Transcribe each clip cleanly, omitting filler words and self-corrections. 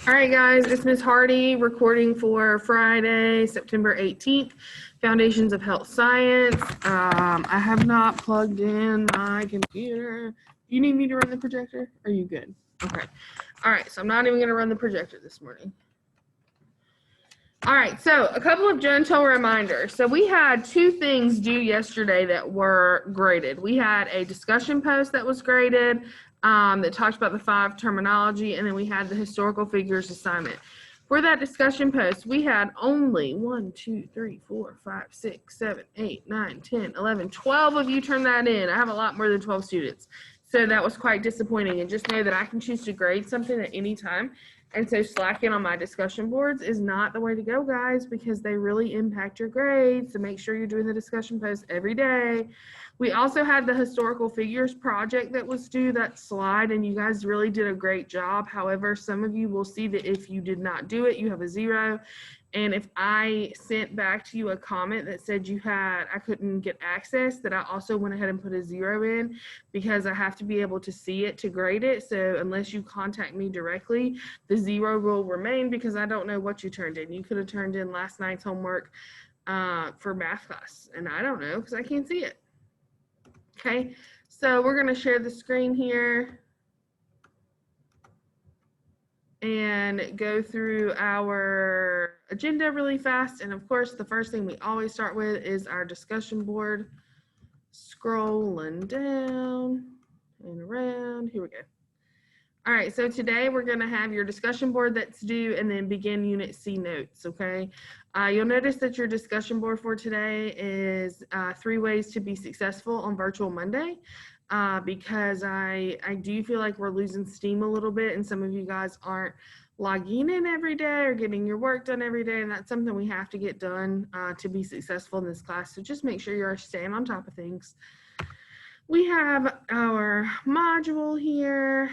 All right, guys, it's Ms. Hardy recording for Friday, September 18th, Foundations of Health Science. I have not plugged in my computer. You need me to run the projector? Are you good? Okay. All right, so I'm not even going to run the projector this morning. All right, so a couple of gentle reminders. So we had two things due yesterday that were graded. We had a discussion post that was graded that talked about the 5 terminology, and then we had the historical figures assignment. For that discussion post, we had only 1, 2, 3, 4, 5, 6, 7, 8, 9, 10, 11, 12 of you turned that in. I have a lot more than 12 students. So that was quite disappointing. And just know that I can choose to grade something at any time. And so slacking on my discussion boards is not the way to go, guys, because they really impact your grades. So make sure you're doing the discussion post every day. We also had the historical figures project that was due, that slide, and you guys really did a great job. However, some of you will see that if you did not do it, you have a 0. And if I sent back to you a comment that said I couldn't get access, that I also went ahead and put a 0 in because I have to be able to see it to grade it. So unless you contact me directly, the 0 will remain because I don't know what you turned in. You could have turned in last night's homework for math class, and I don't know because I can't see it. Okay, so we're going to share the screen here and go through our agenda really fast. And of course, the first thing we always start with is our discussion board. Scrolling down and around. Here we go. All right, so today we're going to have your discussion board that's due and then begin Unit C notes, okay? You'll notice that your discussion board for today is 3 ways to be successful on Virtual Monday. Because I do feel like we're losing steam a little bit, and some of you guys aren't logging in every day or getting your work done every day, and that's something we have to get done to be successful in this class. So just make sure you're staying on top of things. We have our module here,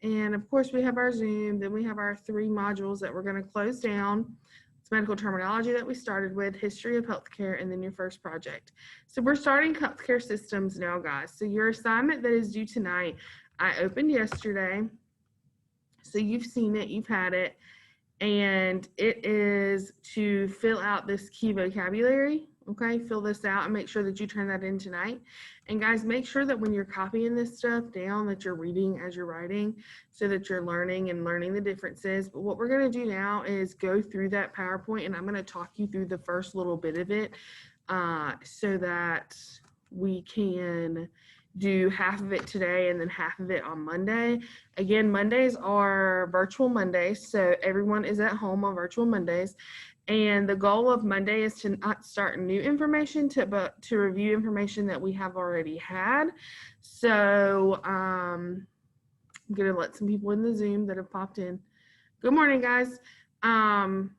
and of course we have our Zoom. Then we have our 3 modules that we're going to close down. It's medical terminology that we started with, history of healthcare, and then your first project. So we're starting healthcare systems now, guys. So your assignment that is due tonight, I opened yesterday. So you've seen it, you've had it, and it is to fill out this key vocabulary. Okay, fill this out and make sure that you turn that in tonight. And guys, make sure that when you're copying this stuff down that you're reading as you're writing so that you're learning the differences. But what we're going to do now is go through that PowerPoint, and I'm going to talk you through the first little bit of it so that we can do half of it today and then half of it on Monday. Again, Mondays are virtual Mondays, so everyone is at home on virtual Mondays. And the goal of Monday is to not start new information, but to review information that we have already had. So I'm going to let some people in the Zoom that have popped in. Good morning, guys. There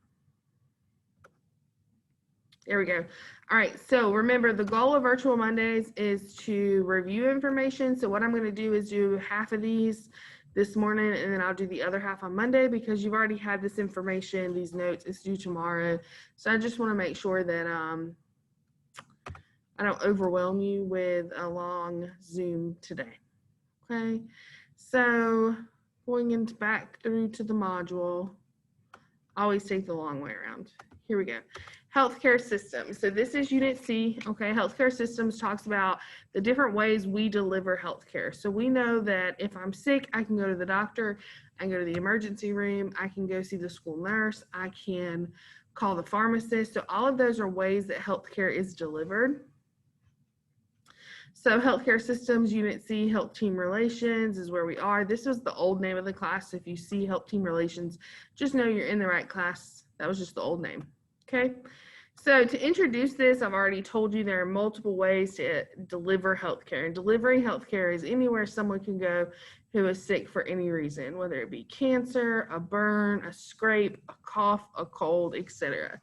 we go. All right, so remember the goal of Virtual Mondays is to review information. So what I'm going to do is do half of these this morning, and then I'll do the other half on Monday because you've already had this information, these notes. It's due tomorrow. So I just want to make sure that I don't overwhelm you with a long Zoom today. Okay, so going back through to the module, always take the long way around. Here we go. Healthcare systems. So this is Unit C, okay? Healthcare systems talks about the different ways we deliver healthcare. So we know that if I'm sick, I can go to the doctor, I can go to the emergency room, I can go see the school nurse, I can call the pharmacist. So all of those are ways that healthcare is delivered. So healthcare systems, Unit C, health team relations is where we are. This was the old name of the class. If you see health team relations, just know you're in the right class. That was just the old name. Okay, so to introduce this, I've already told you there are multiple ways to deliver healthcare. And delivering healthcare is anywhere someone can go who is sick for any reason, whether it be cancer, a burn, a scrape, a cough, a cold, etc.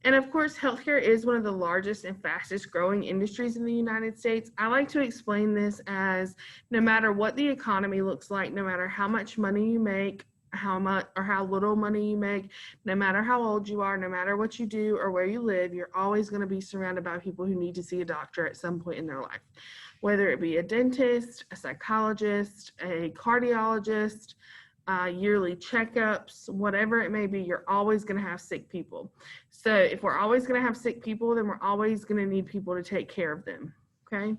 And of course, healthcare is one of the largest and fastest growing industries in the United States. I like to explain this as no matter what the economy looks like, no matter how much money you make, how much or how little money you make, no matter how old you are, no matter what you do or where you live, you're always going to be surrounded by people who need to see a doctor at some point in their life, whether it be a dentist, a psychologist, a cardiologist, yearly checkups, whatever it may be, you're always going to have sick people. So if we're always going to have sick people, then we're always going to need people to take care of them. Okay.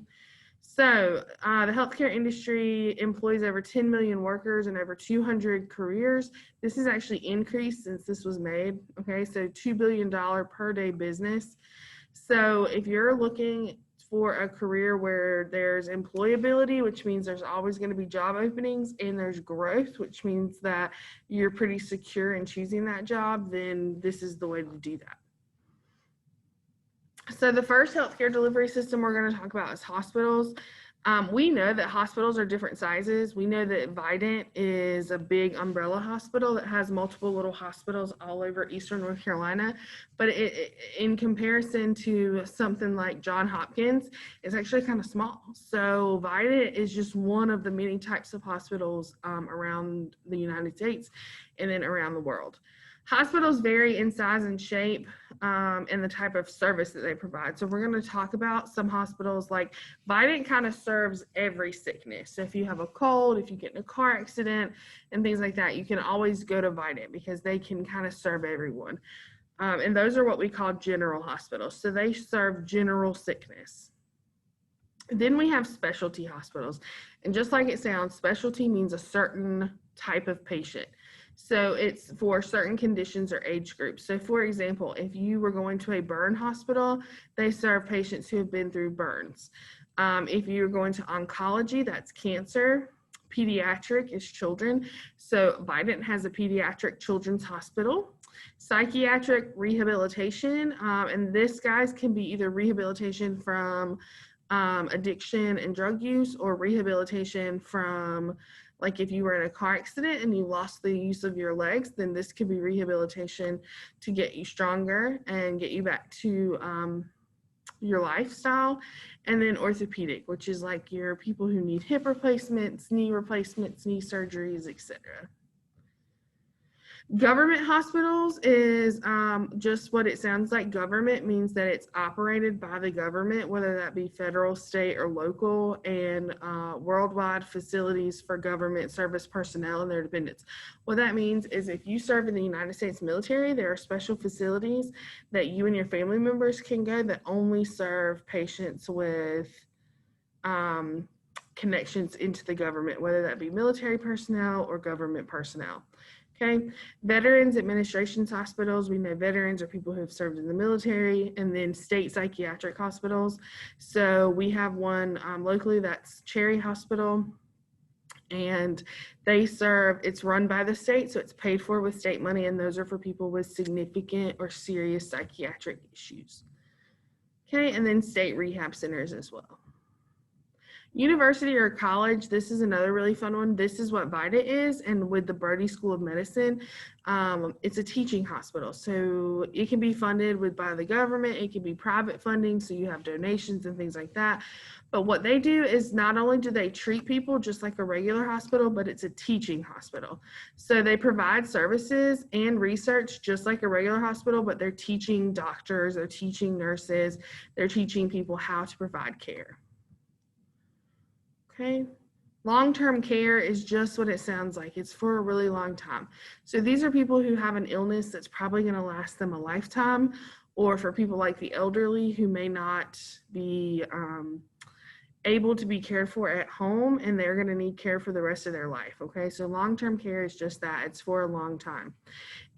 So the healthcare industry employs over 10 million workers and over 200 careers. This has actually increased since this was made. Okay, so $2 billion per day business. So if you're looking for a career where there's employability, which means there's always going to be job openings, and there's growth, which means that you're pretty secure in choosing that job, then this is the way to do that. So the first healthcare delivery system we're going to talk about is hospitals. We know that hospitals are different sizes. We know that Vidant is a big umbrella hospital that has multiple little hospitals all over Eastern North Carolina. But in comparison to something like Johns Hopkins, it's actually kind of small. So Vidant is just one of the many types of hospitals around the United States and then around the world. Hospitals vary in size and shape and the type of service that they provide. So we're going to talk about some hospitals. Like Vidant kind of serves every sickness. So if you have a cold, if you get in a car accident and things like that, you can always go to Vidant because they can kind of serve everyone. And those are what we call general hospitals. So they serve general sickness. Then we have specialty hospitals. And just like it sounds, specialty means a certain type of patient. So it's for certain conditions or age groups. So for example, if you were going to a burn hospital, they serve patients who have been through burns. If you're going to oncology, that's cancer. Pediatric is children. So Vidant has a pediatric children's hospital. Psychiatric rehabilitation, and this, guys, can be either rehabilitation from addiction and drug use or rehabilitation from, like if you were in a car accident and you lost the use of your legs, then this could be rehabilitation to get you stronger and get you back to your lifestyle. And then orthopedic, which is like your people who need hip replacements, knee surgeries, etc. Government hospitals is just what it sounds like. Government means that it's operated by the government, whether that be federal, state, or local, and worldwide facilities for government service personnel and their dependents. What that means is if you serve in the United States military, there are special facilities that you and your family members can go that only serve patients with connections into the government, whether that be military personnel or government personnel. Okay, Veterans Administration hospitals, we know veterans are people who have served in the military, and then state psychiatric hospitals. So we have one locally, that's Cherry Hospital, and they serve, it's run by the state, so it's paid for with state money, and those are for people with significant or serious psychiatric issues. Okay, and then state rehab centers as well. University or college, this is another really fun one. This is what Vidant is, and with the Brody School of Medicine, it's a teaching hospital. So it can be funded by the government, it can be private funding, so you have donations and things like that. But what they do is not only do they treat people just like a regular hospital, but it's a teaching hospital. So they provide services and research just like a regular hospital, but they're teaching doctors, they're teaching nurses, they're teaching people how to provide care. Okay, long-term care is just what it sounds like. It's for a really long time. So these are people who have an illness that's probably going to last them a lifetime, or for people like the elderly who may not be able to be cared for at home, and they're going to need care for the rest of their life. Okay, so long-term care is just that. It's for a long time.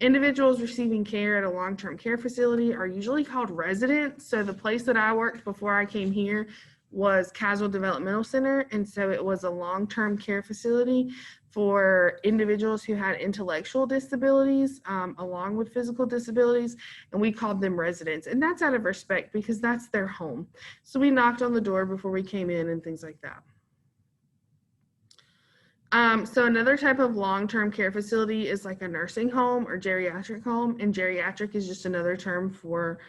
Individuals receiving care at a long-term care facility are usually called residents. So the place that I worked before I came here was Caswell Developmental Center, and so it was a long-term care facility for individuals who had intellectual disabilities along with physical disabilities, and we called them residents, and that's out of respect because that's their home. So we knocked on the door before we came in and things like that. So another type of long-term care facility is like a nursing home or geriatric home, and geriatric is just another term for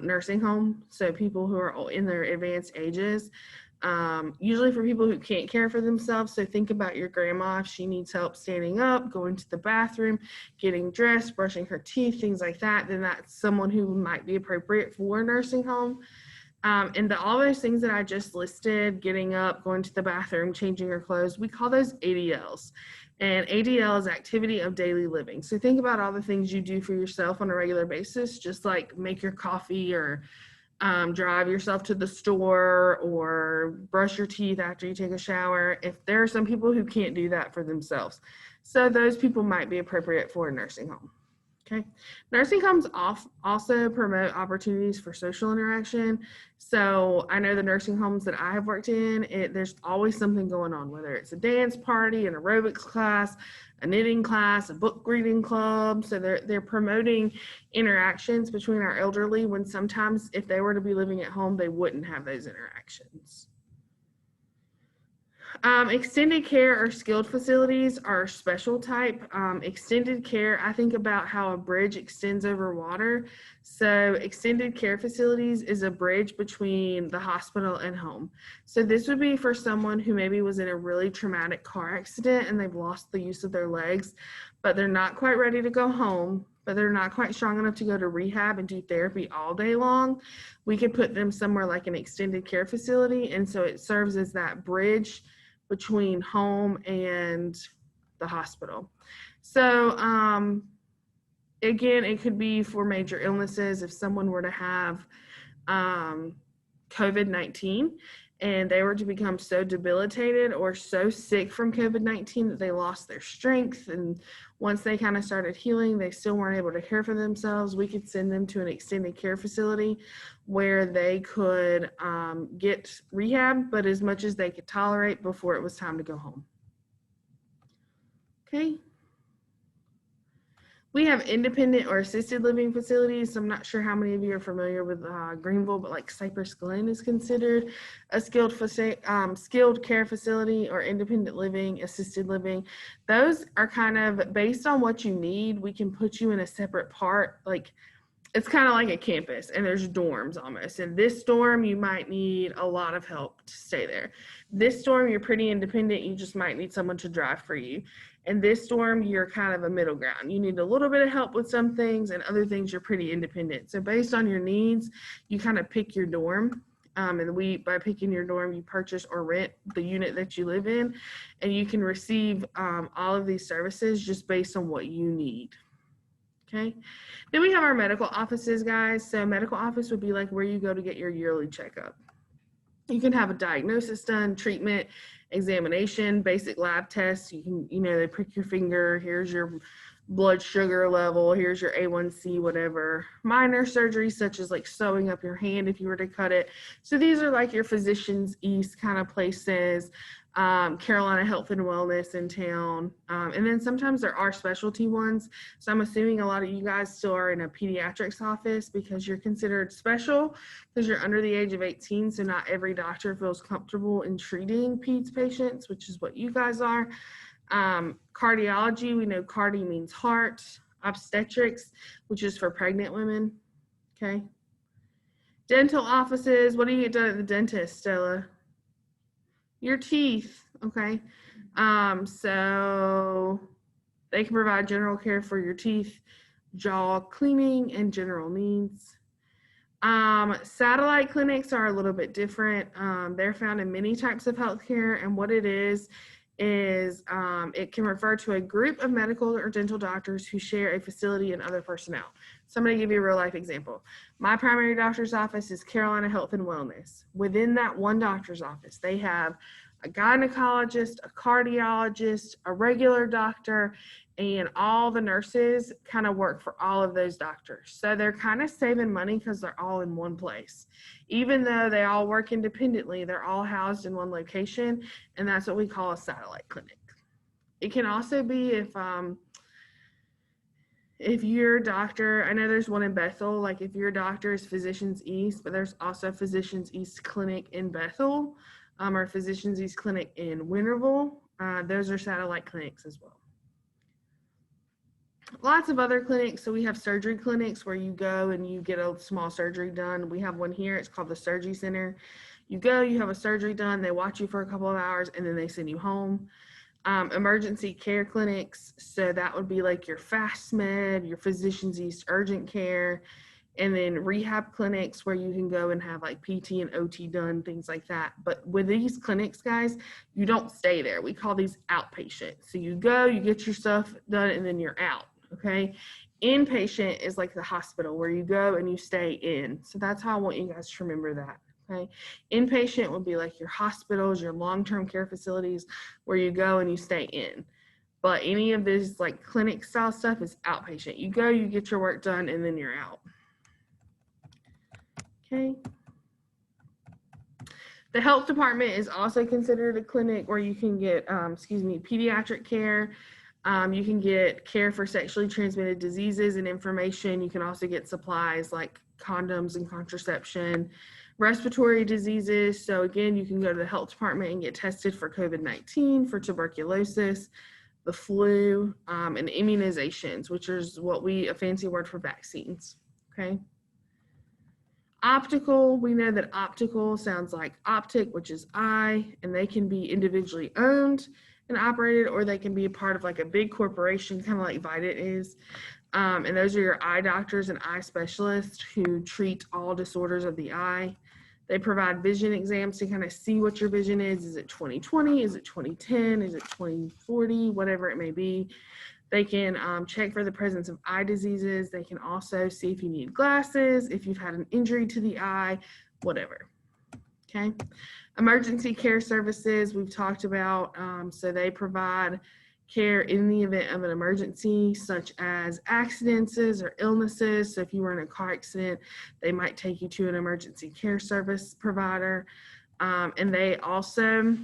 nursing home, so people who are in their advanced ages, usually for people who can't care for themselves. So think about your grandma, if she needs help standing up, going to the bathroom, getting dressed, brushing her teeth, things like that, then that's someone who might be appropriate for a nursing home. And all those things that I just listed, getting up, going to the bathroom, changing her clothes, we call those ADLs. And ADL is activity of daily living. So think about all the things you do for yourself on a regular basis, just like make your coffee or drive yourself to the store or brush your teeth after you take a shower. If there are some people who can't do that for themselves, so those people might be appropriate for a nursing home. Okay. Nursing homes also promote opportunities for social interaction. So I know the nursing homes that I have worked in, there's always something going on, whether it's a dance party, an aerobics class, a knitting class, a book reading club. So they're promoting interactions between our elderly when sometimes if they were to be living at home, they wouldn't have those interactions. Extended care or skilled facilities are special type. Extended care, I think about how a bridge extends over water. So extended care facilities is a bridge between the hospital and home. So this would be for someone who maybe was in a really traumatic car accident and they've lost the use of their legs, but they're not quite ready to go home, but they're not quite strong enough to go to rehab and do therapy all day long. We could put them somewhere like an extended care facility. And so it serves as that bridge between home and the hospital. So again, it could be for major illnesses. If someone were to have COVID-19 and they were to become so debilitated or so sick from COVID-19 that they lost their strength, and once they kind of started healing, they still weren't able to care for themselves, we could send them to an extended care facility where they could get rehab, but as much as they could tolerate before it was time to go home. Okay. We have independent or assisted living facilities. So I'm not sure how many of you are familiar with Greenville, but like Cypress Glen is considered a skilled care facility or independent living, assisted living. Those are kind of based on what you need. We can put you in a separate part, like it's kind of like a campus and there's dorms almost. In this dorm, you might need a lot of help to stay there. This dorm, you're pretty independent. You just might need someone to drive for you. In this dorm, you're kind of a middle ground. You need a little bit of help with some things and other things you're pretty independent. So based on your needs, you kind of pick your dorm. And by picking your dorm, you purchase or rent the unit that you live in, and you can receive all of these services just based on what you need. Okay. Then we have our medical offices, guys. So medical office would be like where you go to get your yearly checkup. You can have a diagnosis done, treatment, examination, basic lab tests. You can, they prick your finger. Here's your blood sugar level. Here's your A1C, whatever. Minor surgeries such as like sewing up your hand if you were to cut it. So these are like your Physicians East kind of places. Carolina Health and Wellness in town. And then sometimes there are specialty ones. So I'm assuming a lot of you guys still are in a pediatrics office because you're considered special because you're under the age of 18. So not every doctor feels comfortable in treating peds patients, which is what you guys are. Cardiology, we know cardi means heart. Obstetrics, which is for pregnant women. Okay. Dental offices, what do you get done at the dentist, Stella? Your teeth, okay? So they can provide general care for your teeth, jaw cleaning, and general needs. Satellite clinics are a little bit different. They're found in many types of healthcare, and what it is it can refer to a group of medical or dental doctors who share a facility and other personnel. So I'm going to give you a real life example. My primary doctor's office is Carolina Health and Wellness. Within that one doctor's office, they have a gynecologist, a cardiologist, a regular doctor, and all the nurses kind of work for all of those doctors. So they're kind of saving money because they're all in one place. Even though they all work independently, they're all housed in one location, and that's what we call a satellite clinic. It can also be if your doctor, I know there's one in Bethel, like if your doctor is Physicians East, but there's also Physicians East Clinic in Bethel, or Physicians East Clinic in Winterville. Those are satellite clinics as well. Lots of other clinics. So we have surgery clinics where you go and you get a small surgery done. We have one here. It's called the Surgery Center. You go, you have a surgery done. They watch you for a couple of hours and then they send you home. Emergency care clinics. So that would be like your Fast Med, your Physicians East Urgent Care. and then rehab clinics where you can go and have like PT and OT done, things like that. But with these clinics, guys, you don't stay there. We call these outpatient. So you go, you get your stuff done, and then you're out, okay? Inpatient is like the hospital where you go and you stay in. So that's how I want you guys to remember that, okay? Inpatient would be like your hospitals, your long-term care facilities where you go and you stay in. But any of this like clinic style stuff is outpatient. You go, you get your work done, and then you're out. Okay. The health department is also considered a clinic where you can get, pediatric care. You can get care for sexually transmitted diseases and information. You can also get supplies like condoms and contraception, respiratory diseases. So again, you can go to the health department and get tested for COVID-19, for tuberculosis, the flu, and immunizations, which is a fancy word for vaccines, okay? Optical, we know that optical sounds like optic, which is eye, and they can be individually owned and operated, or they can be a part of like a big corporation, kind of like Vidit is. And those are your eye doctors and eye specialists who treat all disorders of the eye. They provide vision exams to kind of see what your vision is. Is it 20/20? Is it 20/10? Is it 20/40? Whatever it may be. They can check for the presence of eye diseases. They can also see if you need glasses, if you've had an injury to the eye, whatever. Okay. Emergency care services we've talked about. So they provide care in the event of an emergency, such as accidents or illnesses. So if you were in a car accident, they might take you to an emergency care service provider. And they also,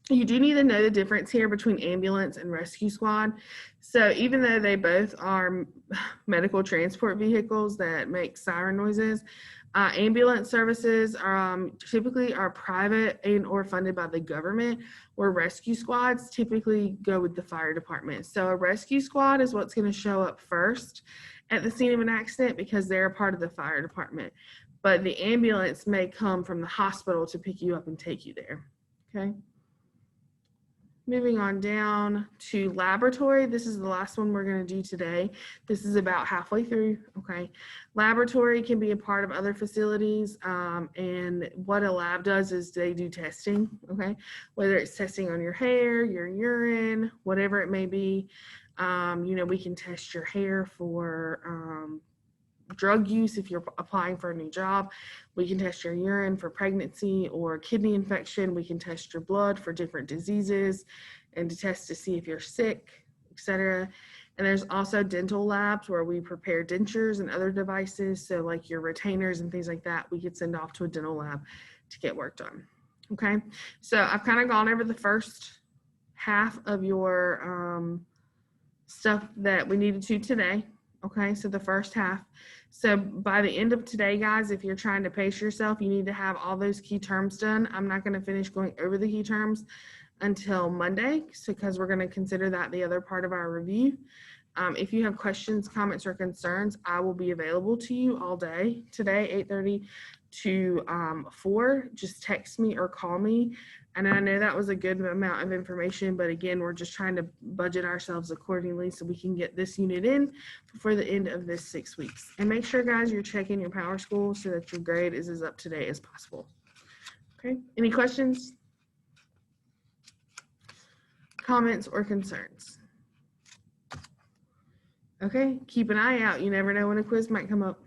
you do need to know the difference here between ambulance and rescue squad. So even though they both are medical transport vehicles that make siren noises, ambulance services typically are private and or funded by the government, where rescue squads typically go with the fire department. So a rescue squad is what's going to show up first at the scene of an accident because they're a part of the fire department. But the ambulance may come from the hospital to pick you up and take you there, okay? Moving on down to laboratory. This is the last one we're going to do today. This is about halfway through, okay? Laboratory can be a part of other facilities, and what a lab does is they do testing, okay? Whether it's testing on your hair, your urine, whatever it may be. We can test your hair for drug use if you're applying for a new job. We can test your urine for pregnancy or kidney infection. We can test your blood for different diseases and to test to see if you're sick, etc. And there's also dental labs where we prepare dentures and other devices. So like your retainers and things like that, we could send off to a dental lab to get work done. Okay, so I've kind of gone over the first half of your stuff that we needed to today. Okay, so the first half. So by the end of today, guys, if you're trying to pace yourself, you need to have all those key terms done. I'm not going to finish going over the key terms until Monday, because we're going to consider that the other part of our review. If you have questions, comments, or concerns, I will be available to you all day today, 8:30 to 4. Just text me or call me. And I know that was a good amount of information, but again, we're just trying to budget ourselves accordingly so we can get this unit in before the end of this 6 weeks. And make sure, guys, you're checking your Power School so that your grade is as up to date as possible. Okay, any questions, comments, or concerns? Okay, keep an eye out. You never know when a quiz might come up.